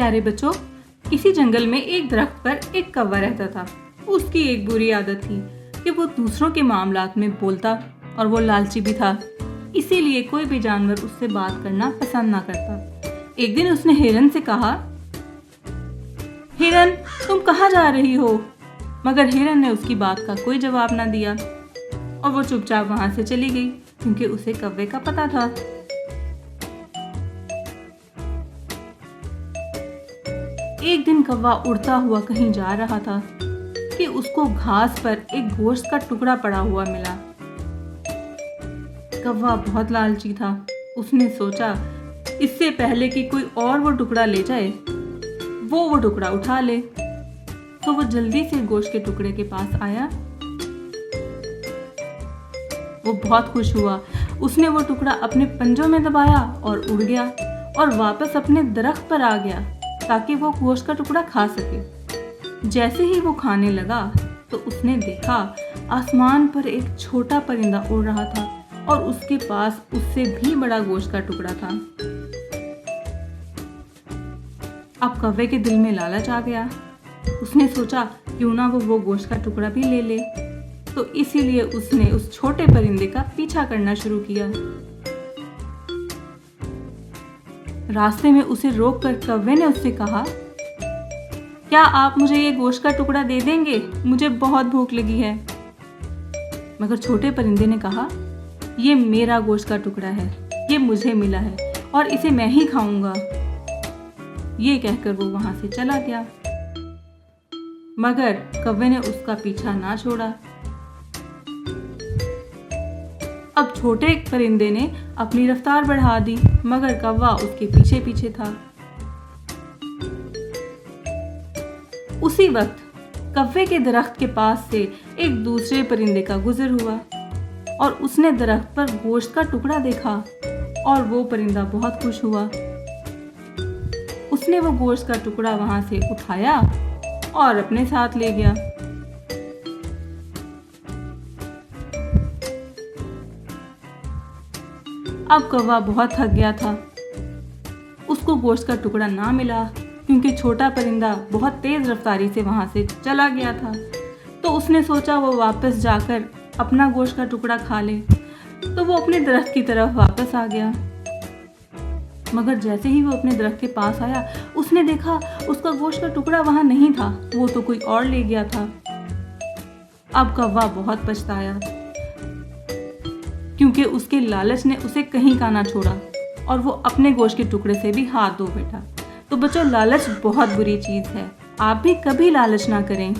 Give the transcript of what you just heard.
प्यारे बच्चों, इसी जंगल में एक दरख्त पर एक कौवा रहता था। उसकी एक बुरी आदत थी कि वो दूसरों के मामलात में बोलता और वो लालची भी था। इसीलिए कोई भी जानवर उससे बात करना पसंद ना करता। एक दिन उसने हिरन से कहा, हिरन, तुम कहाँ जा रही हो? मगर हिरन ने उसकी बात का कोई जवाब ना दिया और वो चुपचाप वहां से चली गई, क्योंकि उसे कौवे का पता था। एक दिन कौवा उड़ता हुआ कहीं जा रहा था कि उसको घास पर एक गोश्त का टुकड़ा पड़ा हुआ मिला। कौवा बहुत लालची था। उसने सोचा, इससे पहले कि कोई और वो टुकड़ा ले जाए, वो टुकड़ा उठा ले। तो वो जल्दी से गोश्त के टुकड़े के पास आया। वो बहुत खुश हुआ। उसने वो टुकड़ा अपने पंजों में दबाया और उड़ गया और वापस अपने दरख्त पर आ गया ताकि वो गोश्त का टुकड़ा खा सके। जैसे ही वो खाने लगा तो उसने देखा आसमान पर एक छोटा परिंदा उड़ रहा था और उसके पास उससे भी बड़ा गोश्त का टुकड़ा था। अब कौवे के दिल में लालच आ गया। उसने सोचा, क्यों ना वो गोश्त का टुकड़ा भी ले ले। तो इसीलिए उसने उस छोटे परिंदे का पीछा करना शुरू किया। रास्ते में उसे रोककर कौवे ने उससे कहा, क्या आप मुझे ये गोश्त का टुकड़ा दे देंगे? मुझे बहुत भूख लगी है। मगर छोटे परिंदे ने कहा, ये मेरा गोश्त का टुकड़ा है, ये मुझे मिला है और इसे मैं ही खाऊंगा। ये कहकर वो वहां से चला गया। मगर कौवे ने उसका पीछा ना छोड़ा। अब छोटे परिंदे ने अपनी रफ्तार बढ़ा दी, मगर कौवा उसके पीछे पीछे था। उसी वक्त कौवे के दरख्त के पास से एक दूसरे परिंदे का गुजर हुआ और उसने दरख्त पर गोश्त का टुकड़ा देखा और वो परिंदा बहुत खुश हुआ। उसने वो गोश्त का टुकड़ा वहां से उठाया और अपने साथ ले गया। अब कौवा बहुत थक गया था। उसको गोश्त का टुकड़ा ना मिला क्योंकि छोटा परिंदा बहुत तेज रफ्तारी से वहां से चला गया था। तो उसने सोचा वो वापस जाकर अपना गोश्त का टुकड़ा खा ले। तो वो अपने दरख्त की तरफ वापस आ गया। मगर जैसे ही वो अपने दरख्त के पास आया, उसने देखा उसका गोश्त का टुकड़ा वहां नहीं था, वो तो कोई और ले गया था। अब कौवा बहुत पछताया क्योंकि उसके लालच ने उसे कहीं का ना छोड़ा और वो अपने गोश्त के टुकड़े से भी हाथ धो बैठा। तो बच्चों, लालच बहुत बुरी चीज़ है। आप भी कभी लालच ना करें।